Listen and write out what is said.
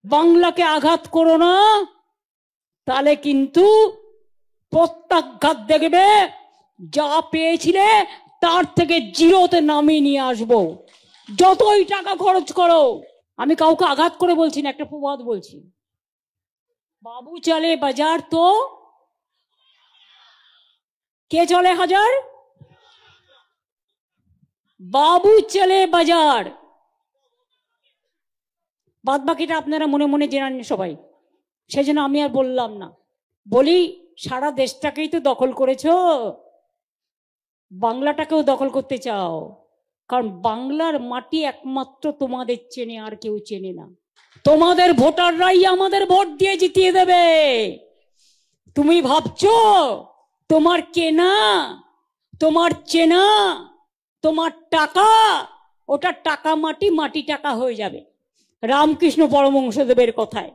বাংলাকে আঘাত করো না, তাহলে কিন্তু প্রত্যাঘাত দেখবে, যা পেয়েছিলে তার থেকে জিরোতে নামিয়ে নিয়ে আসবো, যতই টাকা খরচ করো। আমি কাউকে আঘাত করে বলছি না, একটা প্রবাদ বলছি। বাবু চলে বাজার তো কে চলে হাজার? বাবু চলে বাজার। বাদ বাকিটা আপনারা মনে মনে জেনে নিন সবাই, সেই জন্য আমি আর বললাম না। বলি, সারা দেশটাকেই তো দখল করেছো, বাংলাটাকেও দখল করতে চাও, কারণ বাংলার মাটি একমাত্র তোমাদের চেনে, আর কেউ চেনে না। তোমাদের ভোটাররাই আমাদের ভোট দিয়ে জিতিয়ে দেবে। তুমি ভাবছো তোমার কেনা, তোমার চেনা, তোমার টাকা, ওটা টাকা মাটি, মাটি টাকা হয়ে যাবে, রামকৃষ্ণ পরমহংসদেবের কথায়।